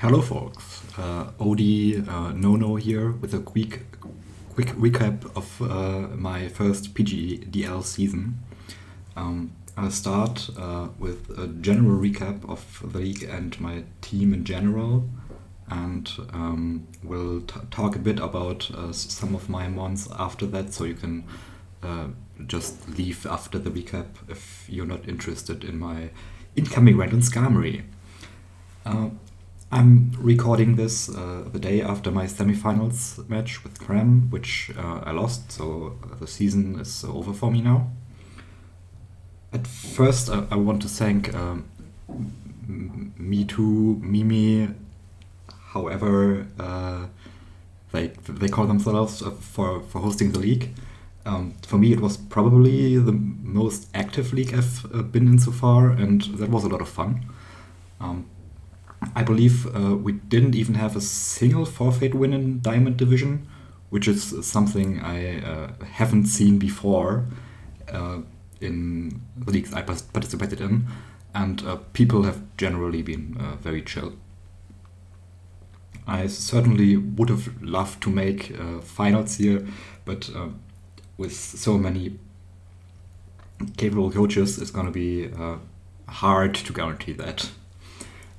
Hello, folks. OD Nono here with a quick recap of my first PGDL season. I'll start with a general recap of the league and my team in general, and we'll talk a bit about some of my mons after that, so you can just leave after the recap if you're not interested in my incoming rant on Skarmory. I'm recording this the day after my semifinals match with Cram, which I lost, so the season is over for me now. At first, I want to thank Me Too, Mimi, however they call themselves, for hosting the league. For me, it was probably the most active league I've been in so far, and that was a lot of fun. I believe we didn't even have a single forfeit win in Diamond Division, which is something I haven't seen before in the leagues I participated in, and people have generally been very chill. I certainly would have loved to make finals here, but with so many capable coaches, it's going to be hard to guarantee that.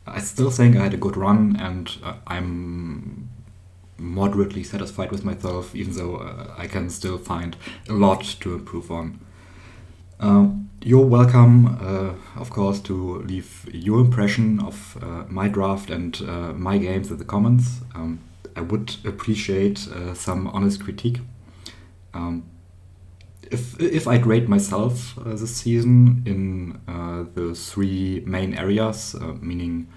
I still think I had a good run, and I'm moderately satisfied with myself, even though I can still find a lot to improve on. You're welcome, of course, to leave your impression of my draft and my games in the comments. I would appreciate some honest critique. If I'd rate myself this season in the three main areas, meaning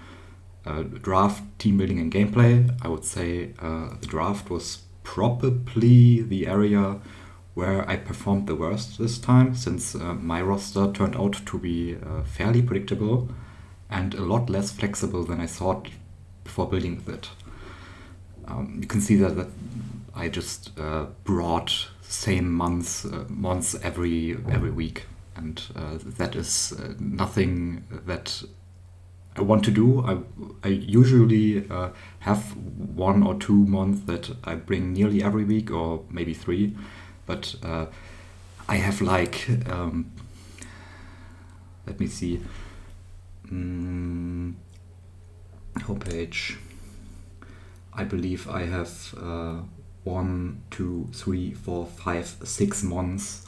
draft, team building, and gameplay, I would say the draft was probably the area where I performed the worst this time, since my roster turned out to be fairly predictable and a lot less flexible than I thought before building with it. You can see that I just brought same mons every week, and that is nothing that I want to do. I usually have 1 or 2 months that I bring nearly every week, or maybe 3, but I have like let me see, homepage. I believe I have 1, 2, 3, 4, 5, 6 mons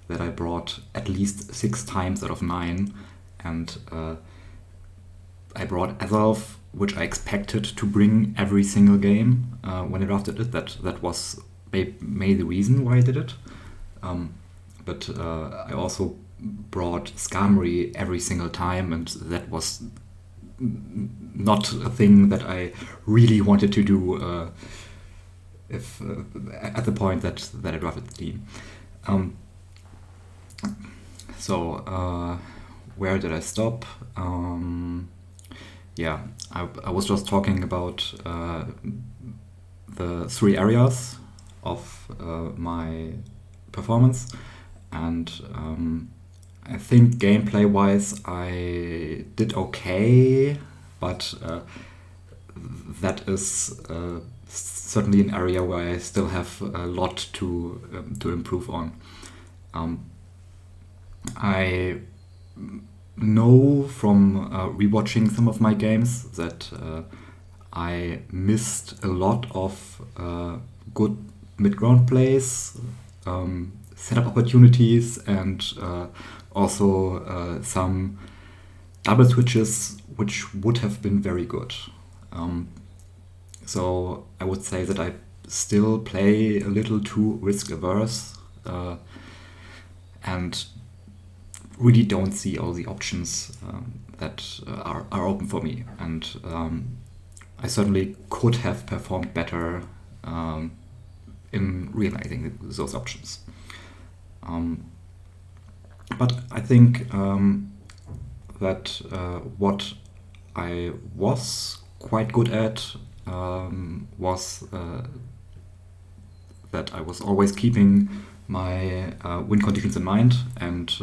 that I brought at least 6 times out of 9, and I brought Azalf, which I expected to bring every single game when I drafted it. That was maybe the reason why I did it. But I also brought Skarmory every single time, and that was not a thing that I really wanted to do if at the point that I drafted the team. So where did I stop? Yeah, I was just talking about the 3 areas of my performance, and I think gameplay-wise I did okay, but that is certainly an area where I still have a lot to improve on. I know from rewatching some of my games that I missed a lot of good mid-ground plays, setup opportunities, and also some double switches which would have been very good. So I would say that I still play a little too risk-averse and really don't see all the options that are open for me. And I certainly could have performed better in realizing those options. But I think that what I was quite good at was that I was always keeping my win conditions in mind, and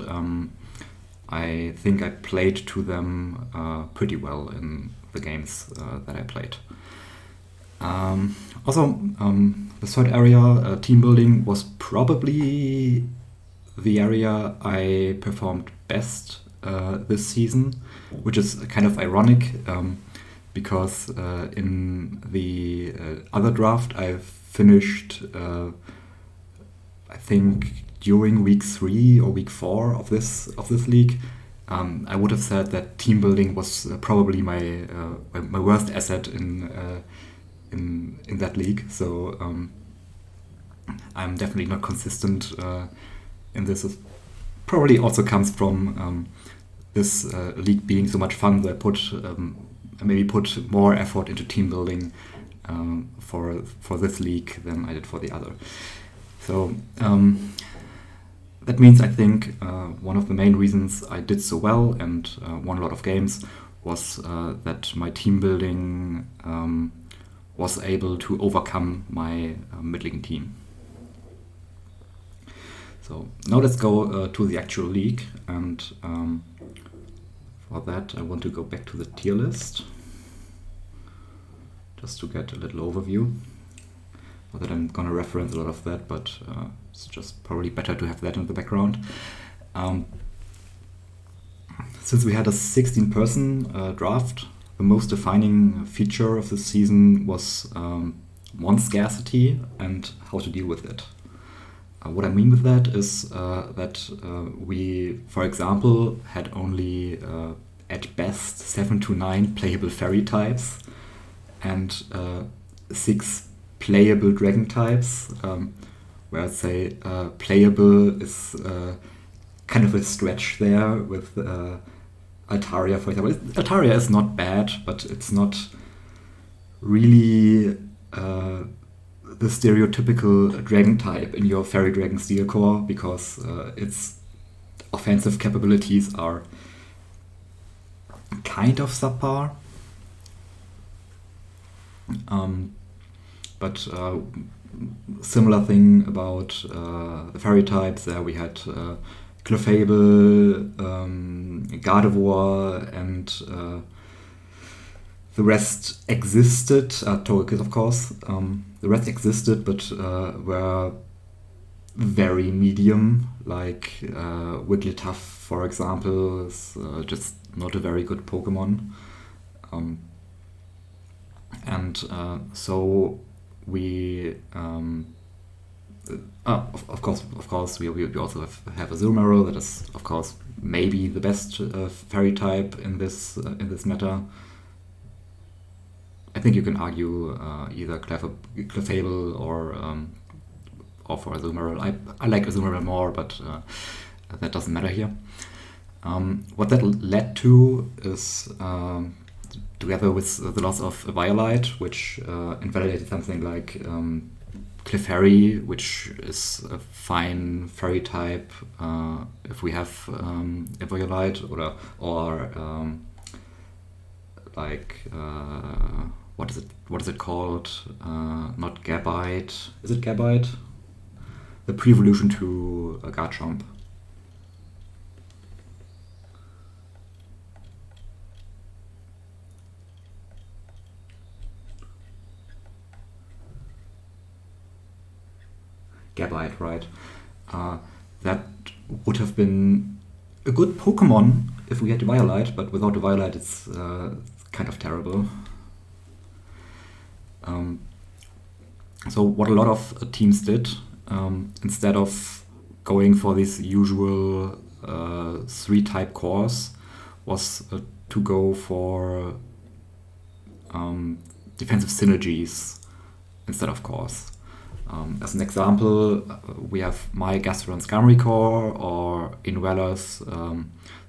I think I played to them pretty well in the games that I played. Also, the third area, team building, was probably the area I performed best this season, which is kind of ironic because in the other draft I finished, I think, during week 3 or week 4 of this league. I would have said that team building was probably my worst asset in that league. So I'm definitely not consistent in this. It probably also comes from this league being so much fun that I maybe put more effort into team building for this league than I did for the other. So that means I think one of the main reasons I did so well and won a lot of games was that my team building was able to overcome my middling team. So now let's go to the actual league, and for that I want to go back to the tier list just to get a little overview. Not that I'm gonna reference a lot of that, but it's just probably better to have that in the background. Since we had a 16-person draft, the most defining feature of this season was mons scarcity and how to deal with it. What I mean with that is that we, for example, had only at best 7 to 9 playable fairy types and 6 playable dragon types, where I'd say playable is kind of a stretch there with Altaria, for example. Altaria is not bad, but it's not really the stereotypical dragon type in your Fairy Dragon Steel core, because its offensive capabilities are kind of subpar. But similar thing about the fairy types. There we had Clefable, Gardevoir, and the rest existed. Togekiss, of course. The rest existed, but were very medium. Like Wigglytuff, for example, is just not a very good Pokemon. So we, of course, we also have a Azumarill that is, of course, maybe the best fairy type in this meta. I think you can argue either Clefable or for Azumarill. I like Azumarill more, but that doesn't matter here. What that led to is, together with the loss of Violite, which invalidated something like Clefairy, which is a fine fairy type if we have a Violite, or like what is it called? Not Gabite. Is it Gabite? The pre-evolution to Garchomp. Gabite, right? That would have been a good Pokemon if we had the Violite, but without the Violite it's kind of terrible. So what a lot of teams did, instead of going for these usual 3-type cores, was to go for defensive synergies instead of cores. As an example, we have my Gastrodon Skarmory core, or Inwellers,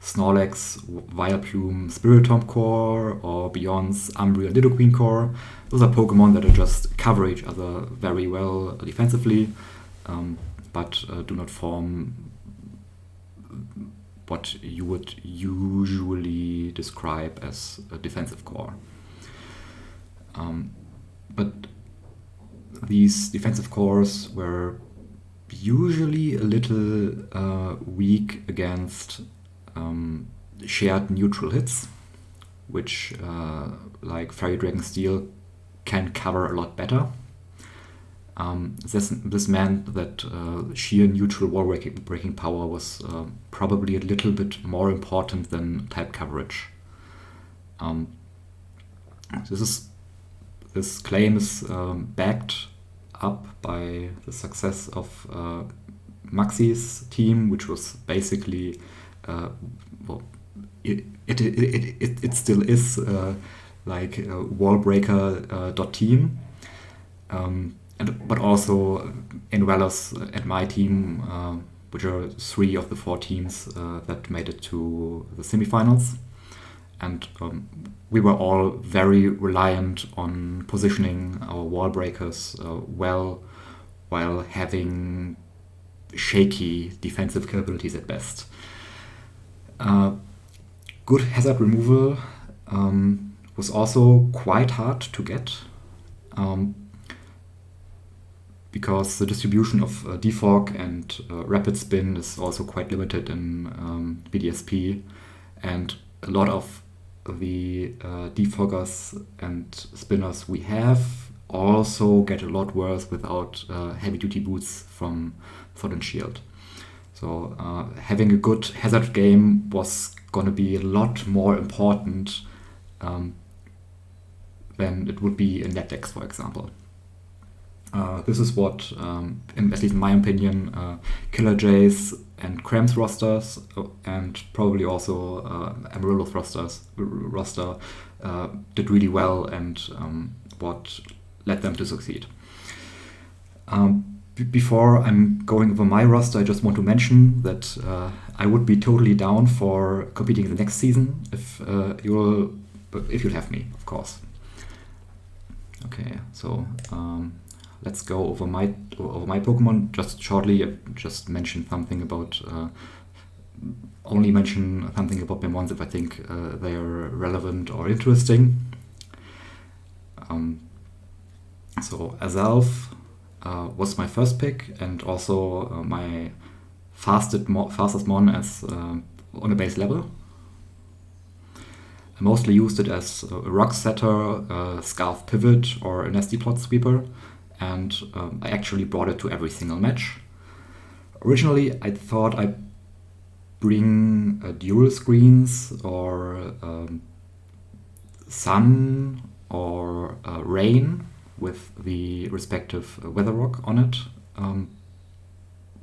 Snorlax, Vileplume, Spiritomb core, or Beyond's Umbreon Nidoqueen core. Those are Pokemon that just cover each other very well defensively, but do not form what you would usually describe as a defensive core. But these defensive cores were usually a little weak against shared neutral hits. which like Fairy Dragon Steel can cover a lot better. This meant that sheer neutral wall breaking power was probably a little bit more important than type coverage. This claim is backed up by the success of Maxi's team, which was basically it still is like wallbreaker.team. But also Invalus and my team, which are 3 of the 4 teams that made it to the semifinals. And we were all very reliant on positioning our wall breakers well, while having shaky defensive capabilities at best. Good hazard removal was also quite hard to get. Because the distribution of defog and rapid spin is also quite limited in BDSP, and a lot of the defoggers and spinners we have also get a lot worse without heavy-duty boots from Sword and Shield. So having a good hazard game was going to be a lot more important than it would be in NetDex, for example. This is what, at least in my opinion, Killer J's and Cram's rosters, and probably also Amarillo's roster did really well, and what led them to succeed. Before I'm going over my roster, I just want to mention that I would be totally down for competing in the next season if you'll have me, of course. Okay, so. Let's go over my Pokemon just shortly. I just mention something about only mention something about my mons if I think they are relevant or interesting. So Azalf was my first pick, and also my fastest mon as on a base level. I mostly used it as a rock setter, a scarf pivot, or a nasty plot sweeper. And I actually brought it to every single match. Originally, I thought I'd bring dual screens or sun or rain with the respective weather rock on it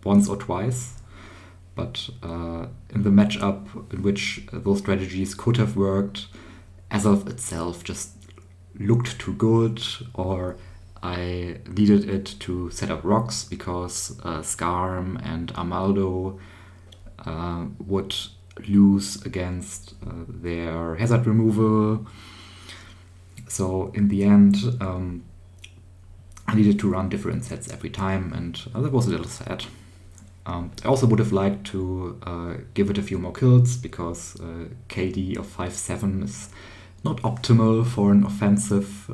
once or twice. But in the matchup in which those strategies could have worked, Azalf itself just looked too good, or I needed it to set up rocks because Skarm and Armaldo would lose against their hazard removal. So in the end, I needed to run different sets every time, and that was a little sad. I also would have liked to give it a few more kills, because KD of 5-7 is not optimal for an offensive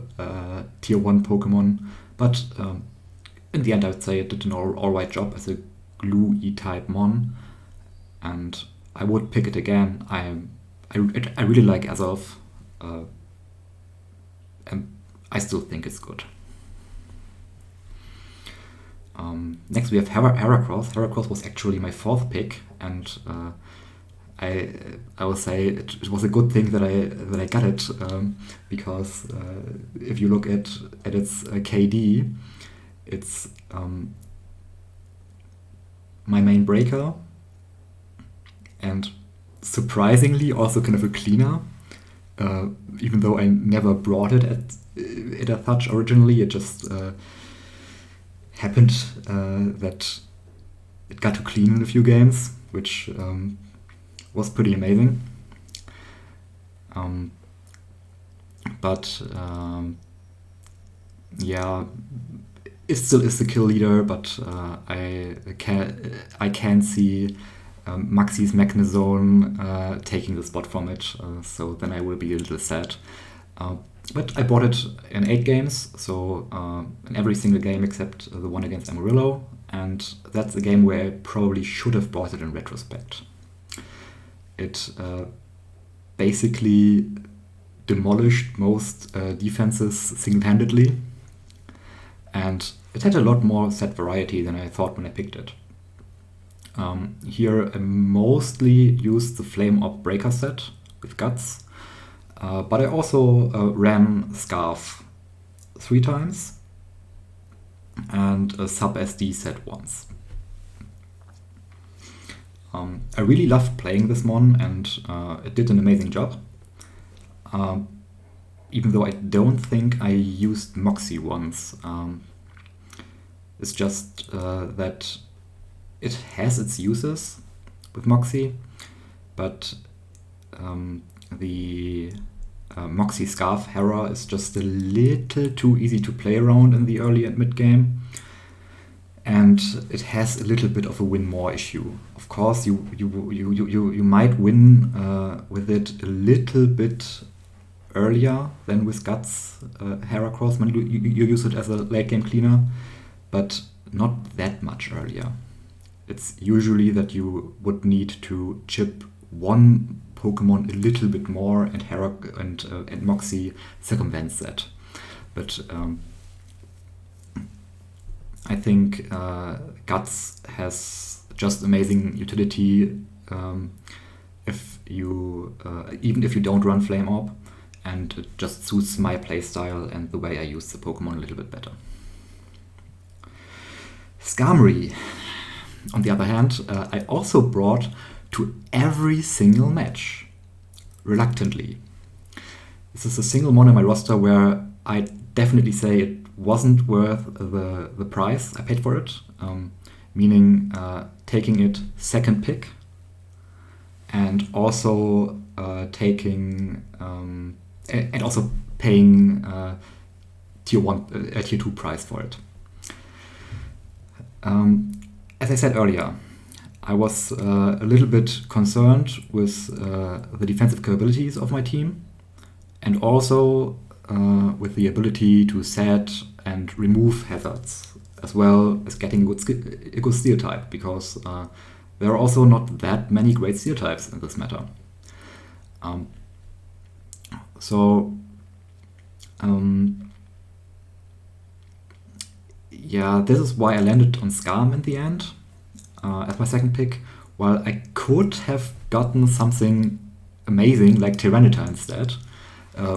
tier 1 Pokemon, but in the end I would say it did an alright job as a glue E-type mon, and I would pick it again. I really like Azalf, and I still think it's good. Next we have Heracross. Heracross was actually my 4th pick, and I will say it was a good thing that I got it, because if you look at its KD, it's my main breaker, and surprisingly also kind of a cleaner, even though I never brought it at such originally. It just happened that it got to clean in a few games, which was pretty amazing. But yeah, it still is the kill leader, but I can see Maxi's Magnezone taking the spot from it, so then I will be a little sad. But I bought it in 8 games, so in every single game except the one against Amarillo, and that's a game where I probably should have bought it in retrospect. It basically demolished most defenses single-handedly, and it had a lot more set variety than I thought when I picked it. Here I mostly used the Flame Orb Breaker set with Guts, but I also ran Scarf 3 times and a Sub SD set once. I really loved playing this mon, and it did an amazing job. Even though I don't think I used Moxie once. It's just that it has its uses with Moxie, but the Moxie Scarf Hera is just a little too easy to play around in the early and mid game, and it has a little bit of a win more issue. Of course, you might win with it a little bit earlier than with Guts Hera Cross when you use it as a late game cleaner, but not that much earlier. It's usually that you would need to chip one Pokemon a little bit more, and Hera and Moxie circumvents that. But I think Guts has just amazing utility if you even if you don't run Flame Orb, and it just suits my playstyle and the way I use the Pokemon a little bit better. Skarmory, on the other hand, I also brought to every single match, reluctantly. This is a single mon in my roster where I definitely say it wasn't worth the price I paid for it, meaning taking it second pick, and also taking and also paying tier 2 price for it. As I said earlier, I was a little bit concerned with the defensive capabilities of my team, and also with the ability to set and remove hazards, as well as getting a good steel type, because there are also not that many great steel types in this meta. Yeah, this is why I landed on Skarm in the end as my second pick, while I could have gotten something amazing like Tyranitar instead,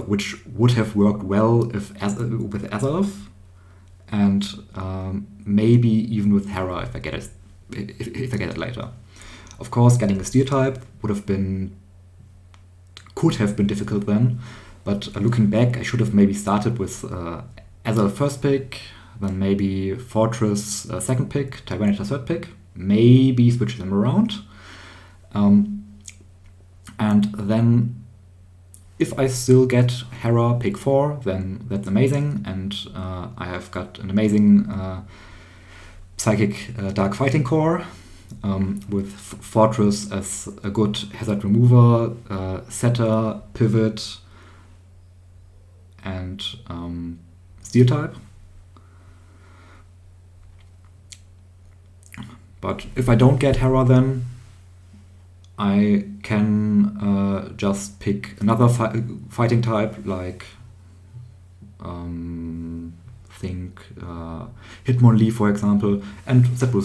which would have worked well with Azelf, and maybe even with Hera if I get it later. Of course, getting a steel type could have been difficult then, but looking back, I should have maybe started with Azelf first pick, then maybe Fortress second pick, Tyranitar third pick, maybe switch them around. And then if I still get Hera pick 4, then that's amazing, and I have got an amazing Psychic Dark Fighting core with Fortress as a good hazard remover, setter, pivot, and steel type. But if I don't get Hera, then I can just pick another fighting type, like think Hitmonlee, for example, and that will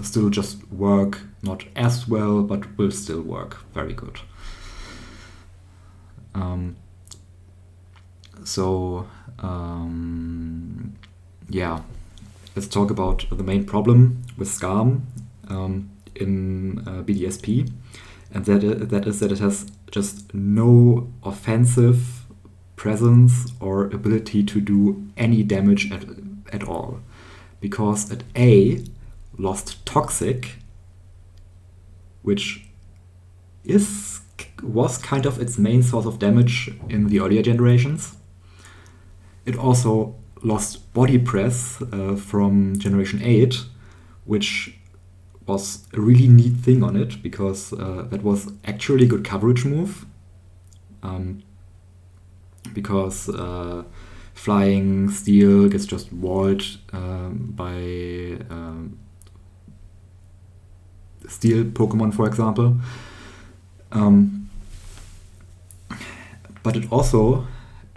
still just work, not as well, but will still work very good. Yeah, let's talk about the main problem with Skarm in BDSP, and that is that it has just no offensive presence or ability to do any damage at all, because it lost Toxic, which was kind of its main source of damage in the earlier generations. It also lost Body Press from Generation 8, which was a really neat thing on it, because that was actually a good coverage move. Because Flying Steel gets just walled by Steel Pokemon, for example. but it also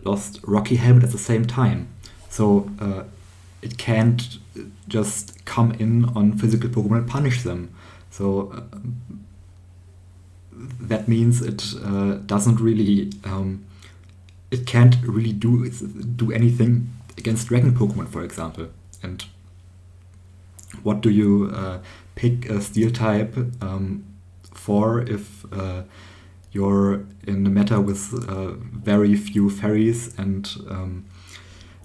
lost Rocky Helmet at the same time. So it can't just come in on physical Pokemon and punish them. So that means it doesn't really, it can't really do anything against Dragon Pokemon, for example. And what do you pick a Steel type for if you're in a meta with very few fairies and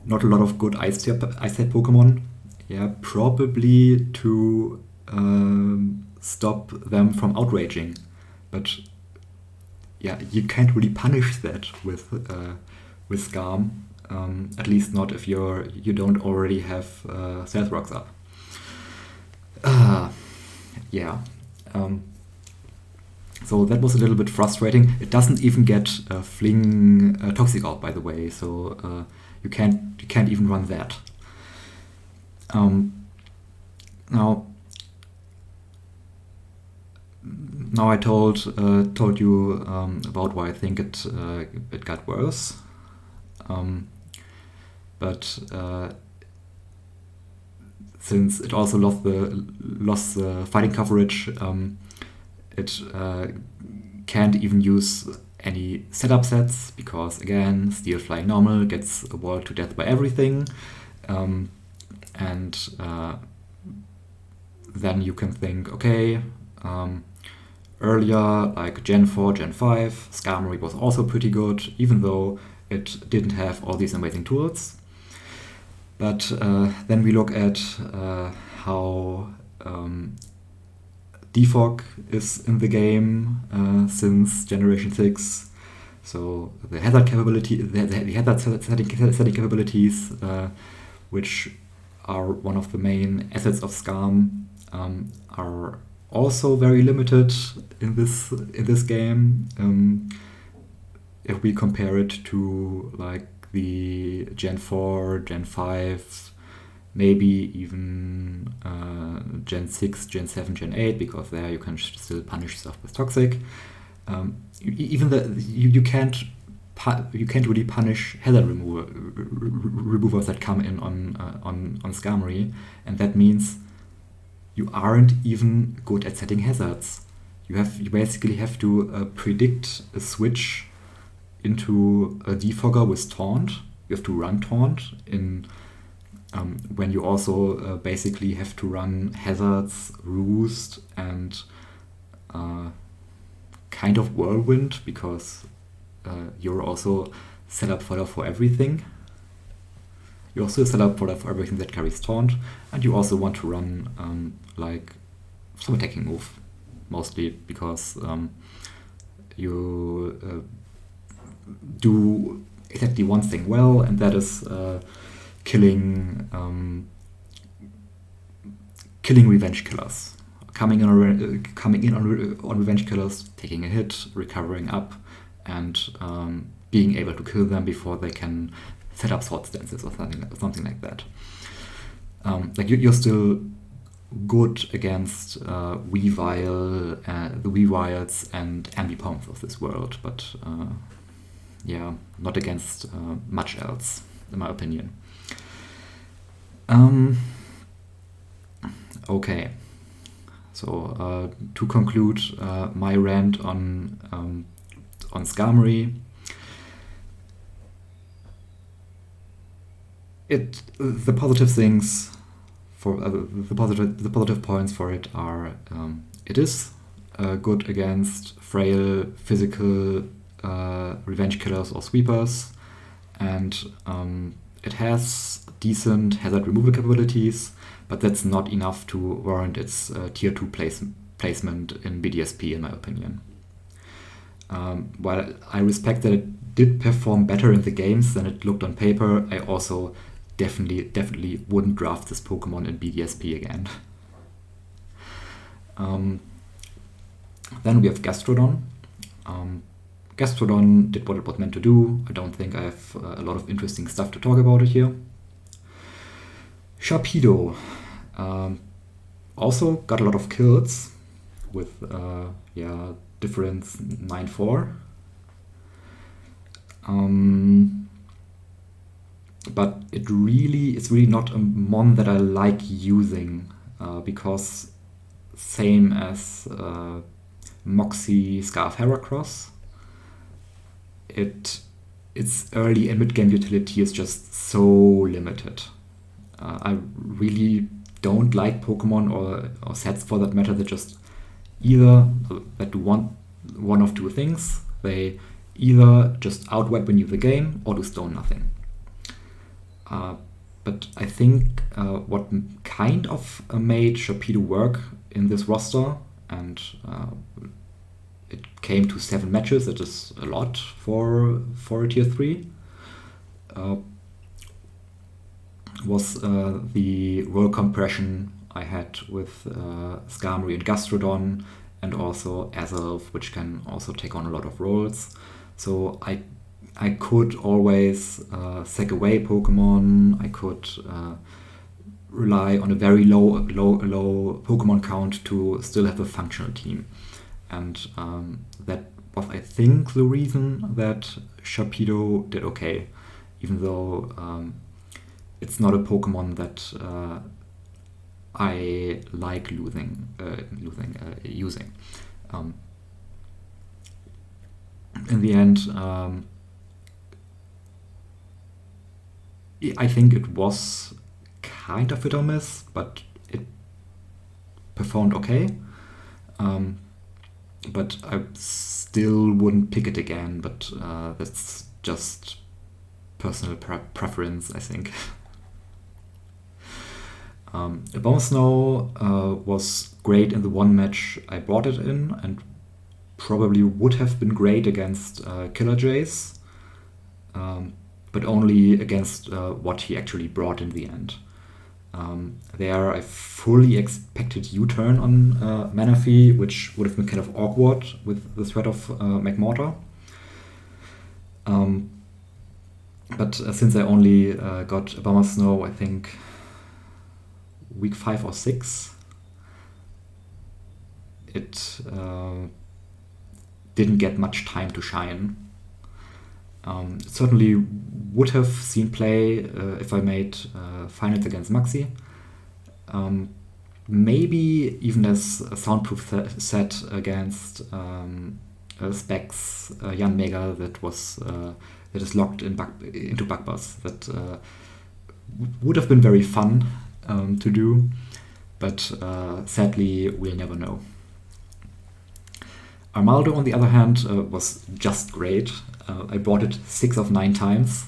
not a lot of good Ice type Pokemon? Yeah, probably to stop them from outraging. But yeah, you can't really punish that with Skarm. At least not if you don't already have Stealth Rocks up. Yeah. So that was a little bit frustrating. It doesn't even get Fling Toxic out, by the way. So you can't even run that. Now I told you about why I think it got worse. But since it also lost the fighting coverage, it can't even use any setup sets because, again, Steel Flying Normal gets walled to death by everything. And then you can think, okay, earlier, like Gen 4, Gen 5, Skarmory was also pretty good, even though it didn't have all these amazing tools. But then we look at how Defog is in the game since Generation 6. So the hazard capability, the hazard setting capabilities, which are one of the main assets of Skarm, are also very limited in this game. If we compare it to like the Gen 4, Gen 5, maybe even Gen 6, Gen 7, Gen 8, because there you can still punish stuff with Toxic. Even you can't really punish hazard removers that come in on Skarmory, and that means you aren't even good at setting hazards. You basically have to predict a switch into a defogger with Taunt. You have to run Taunt in when you also basically have to run hazards, Roost, and kind of Whirlwind, because you're also set up for everything. You're also set up for everything that carries Taunt, and you also want to run like some attacking move, mostly because you do exactly one thing well, and that is killing revenge killers, coming in on revenge killers, taking a hit, recovering up, and being able to kill them before they can set up sword stances or something like that. Like you're still good against Weavile, the Weaviles and Ambipomps of this world, but yeah, not against much else, in my opinion. Okay, so to conclude my rant on Skarmory, the positive things for the positive points for it are it is good against frail physical revenge killers or sweepers, and it has decent hazard removal capabilities, but that's not enough to warrant its tier 2 placement in BDSP, in my opinion. While I respect that it did perform better in the games than it looked on paper, I also definitely wouldn't draft this Pokemon in BDSP again. Then we have Gastrodon. Gastrodon did what it was meant to do. I don't think I have a lot of interesting stuff to talk about it here. Sharpedo also got a lot of kills with difference 9-4. But it's really not a mon that I like using, because same as Moxie Scarf Heracross, its early and mid game utility is just so limited. I really don't like Pokemon or sets for that matter that just either that do one of two things. They either just outweapon you the game or do stone nothing. But I think what kind of made Sharpedo work in this roster, and it came to 7 matches, it is a lot for a tier 3, was the roll compression I had with Skarmory and Gastrodon, and also Azelf, which can also take on a lot of rolls. So I could always sack away Pokemon. I could rely on a very low Pokemon count to still have a functional team. And that was, I think, the reason that Sharpedo did okay, even though it's not a Pokemon that I like using. In the end, I think it was kind of hit or miss, but it performed okay. But I still wouldn't pick it again, but that's just personal preference, I think. Abomasnow was great in the one match I brought it in, and probably would have been great against Killer Jays, but only against what he actually brought in the end. There I fully expected U-turn on Manaphy, which would have been kind of awkward with the threat of Magmortar. But since I only got Abomasnow, I think week 5 or 6, it didn't get much time to shine. It certainly would have seen play if I made finals against Maxi. Maybe even as a soundproof set against Specs Jan Mega that is locked into Bugbuzz. That would have been very fun to do, but sadly we'll never know. Armaldo, on the other hand, was just great. I brought it 6 of 9 times,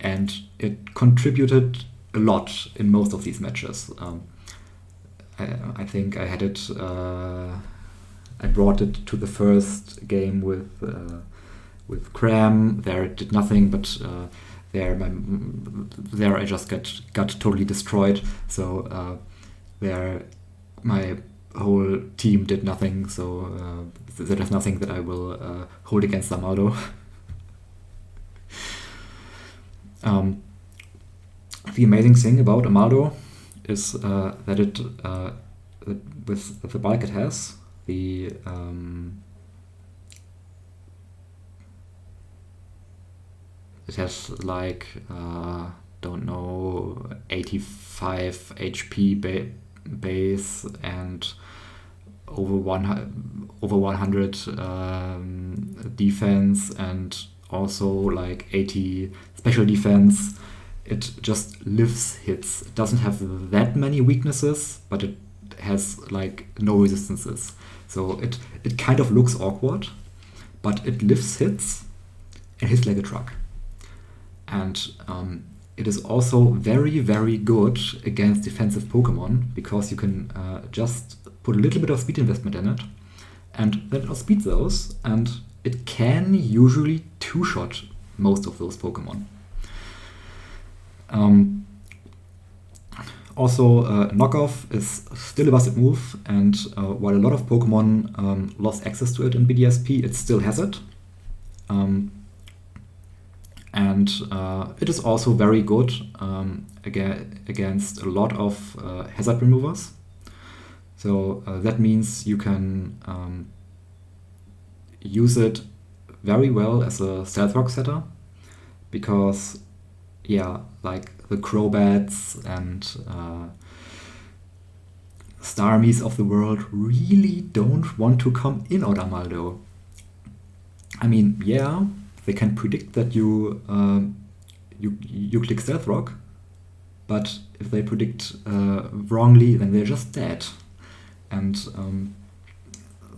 and it contributed a lot in most of these matches. I think I had it. I brought it to the first game with Cram. There it did nothing, but there I just got totally destroyed. So there my whole team did nothing, so there is nothing that I will hold against Armaldo. The amazing thing about Armaldo is that it with the bulk it has, it has like don't know 85 HP base and over 100 defense, and also like 80 special defense. It just lifts hits. It doesn't have that many weaknesses, but it has like no resistances. So it kind of looks awkward, but it lifts hits and hits like a truck. And it is also very, very good against defensive Pokemon, because you can just put a little bit of speed investment in it, and then it outspeeds those, and it can usually two-shot most of those Pokemon. Also, Knockoff is still a busted move, and while a lot of Pokemon lost access to it in BDSP, it still has it. And it is also very good against a lot of hazard removers. So that means you can use it very well as a stealth rock setter, because yeah, like the Crobats and Starmies of the world really don't want to come in Odamaldo. I mean, yeah, they can predict that you click Stealth Rock, but if they predict wrongly, then they're just dead. And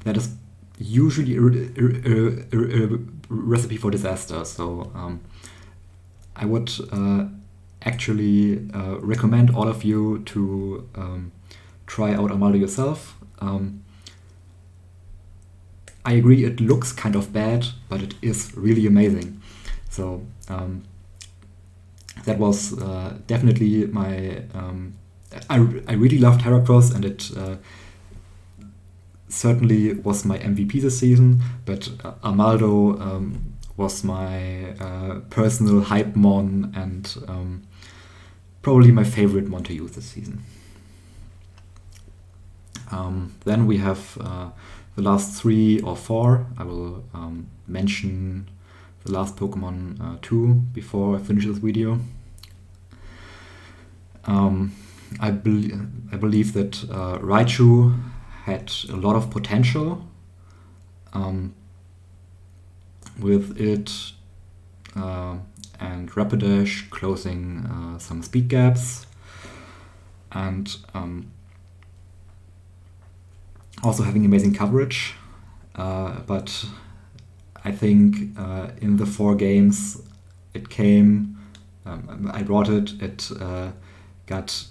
that is usually a recipe for disaster. So I would actually recommend all of you to try out Amaldo yourself. I agree, it looks kind of bad, but it is really amazing. So that was definitely my... I really loved Heracross, and it certainly was my MVP this season, but Amaldo was my personal hype mon, and probably my favorite mon to use this season. Then we have the last 3 or 4. I will mention the last Pokemon 2 before I finish this video. I believe that Raichu had a lot of potential with it and Rapidash closing some speed gaps, and also having amazing coverage, but I think in the 4 games it came, I brought it, it got,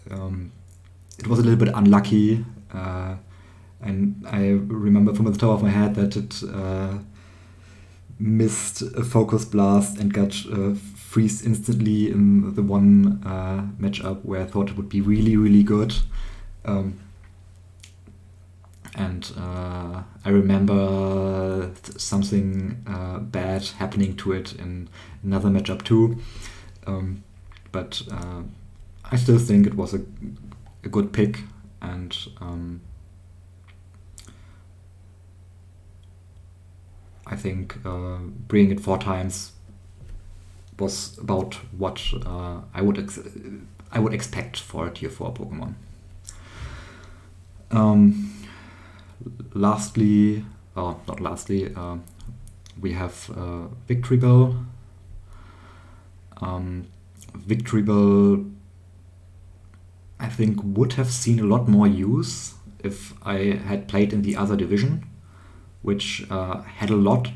it was a little bit unlucky, and I remember from the top of my head that it missed a Focus Blast and got freeze instantly in the one matchup where I thought it would be really, really good. And I remember something bad happening to it in another matchup too. But I still think it was a good pick, and I think bringing it 4 times was about what I would expect for a tier 4 Pokemon. Lastly, not lastly, we have Victory Bell. Victory Bell, I think, would have seen a lot more use if I had played in the other division, which had a lot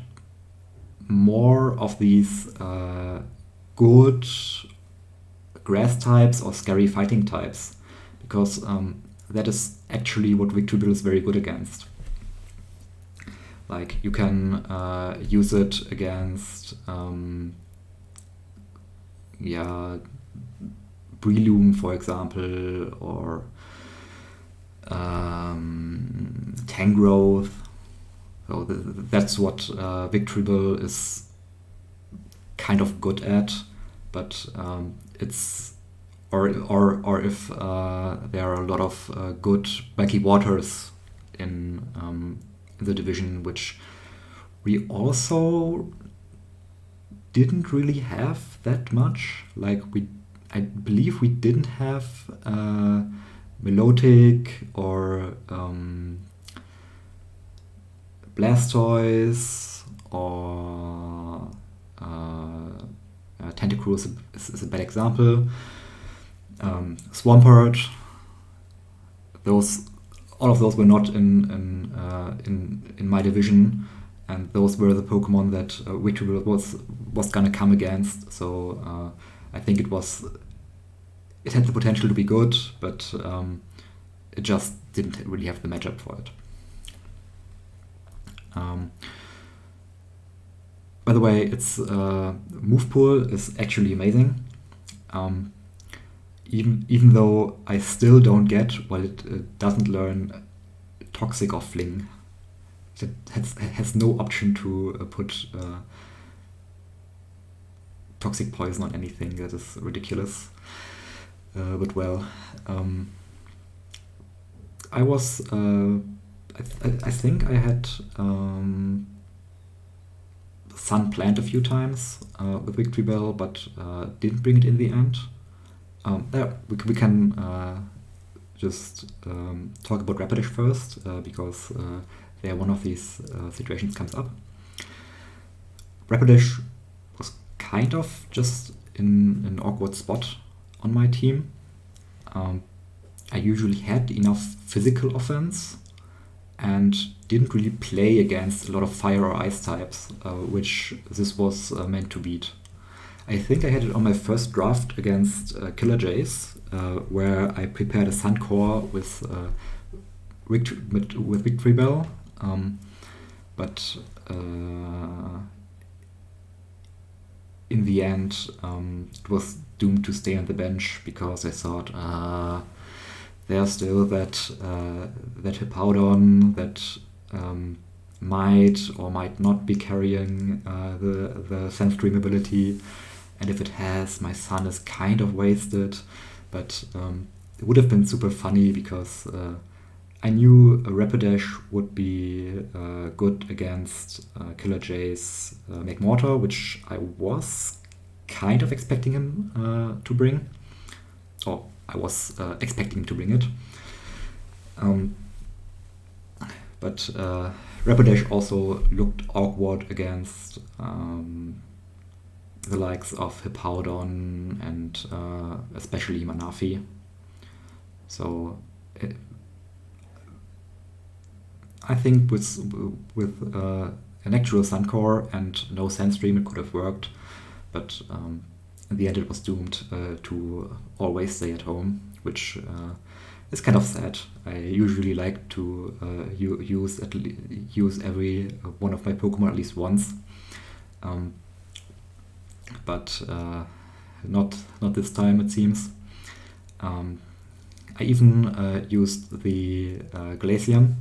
more of these good grass types or scary fighting types, because that is actually what Victory Bell is very good against. Like, you can use it against Breloom, for example, or Tangrowth. So that's what Victory Bell is kind of good at, but it's or if there are a lot of good Murky Waters in the division, which we also didn't really have that much. Like, I believe we didn't have Milotic or Blastoise or Tentacruel is a bad example. Swampert. All of those were not in my division, and those were the Pokemon that Victory Bell was gonna come against. So I think it had the potential to be good, but it just didn't really have the matchup for it. By the way, its move pool is actually amazing. Even though I still don't get why it doesn't learn Toxic or Fling. It has no option to put Toxic Poison on anything. That is ridiculous. But well, I was... I think I had Sun planned a few times with Victory Bell, but didn't bring it in the end. Yeah, we can just talk about Rapidash first, because there one of these situations comes up. Rapidash was kind of just in an awkward spot on my team. I usually had enough physical offense and didn't really play against a lot of fire or ice types, which this was meant to beat. I think I had it on my first draft against Killer Jays, where I prepared a Sun Core with Victory Bell, but in the end it was doomed to stay on the bench because I thought there's still that Hippowdon that might or might not be carrying the Sandstream ability, and if it has, my Sun is kind of wasted. But it would have been super funny because I knew a Rapidash would be good against Killer J's McMortar, which I was kind of expecting him to bring. Or I was expecting him to bring it. But Rapidash also looked awkward against the likes of Hippowdon and especially Manafi. So I think with an actual Sun Core and no Sandstream it could have worked, but in the end it was doomed to always stay at home, which is kind of sad. I usually like to use every one of my Pokemon at least once, but not this time it seems. I even used the Glaceon,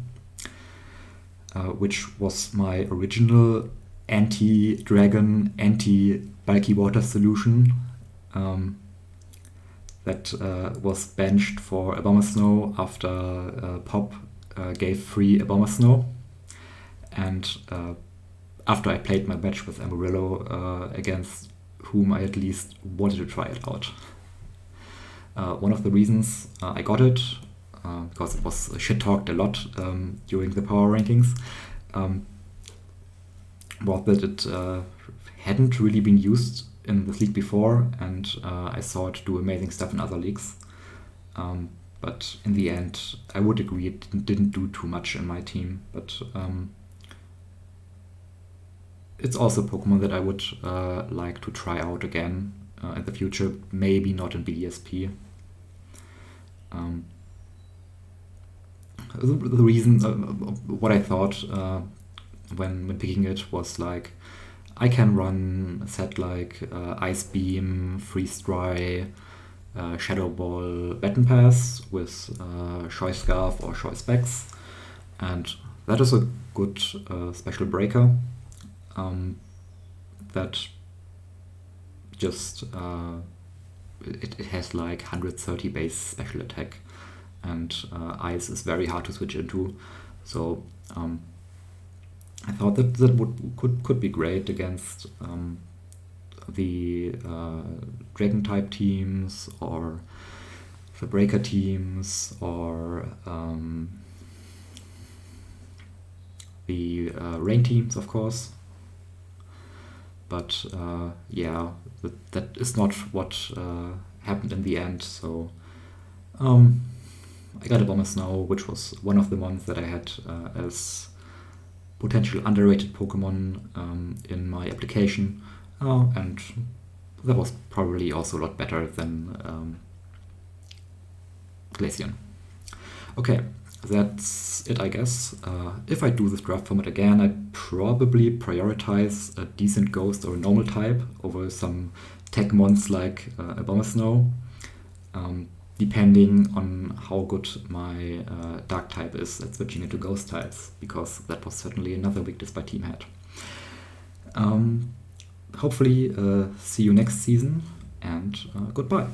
which was my original anti-dragon, anti-bulky water solution that was benched for Abomasnow after Pop gave free Abomasnow. And after I played my match with Amarillo, against whom I at least wanted to try it out. One of the reasons I got it, because it was shit-talked a lot during the power rankings, was that it hadn't really been used in this league before, and I saw it do amazing stuff in other leagues. But in the end, I would agree it didn't do too much in my team, but it's also a Pokemon that I would like to try out again in the future, maybe not in BDSP. The reason, what I thought when picking it was like, I can run a set like Ice Beam, Freeze Dry, Shadow Ball, Baton Pass with Choice Scarf or Choice Specs, and that is a good special breaker that just it has like 130 base special attack, and Ice is very hard to switch into, so I thought that could be great against the Dragon type teams or the Breaker teams or the Rain teams, of course. But yeah, that is not what happened in the end. So I got Abomasnow, which was one of the ones that I had as potential underrated Pokemon in my application, and that was probably also a lot better than Glaceon. Okay, that's it, I guess. If I do this draft format again, I'd probably prioritize a decent Ghost or a normal type over some tech mons like Abomasnow, depending on how good my Dark type is at switching into Ghost types, because that was certainly another weakness my team had. Hopefully see you next season, and goodbye.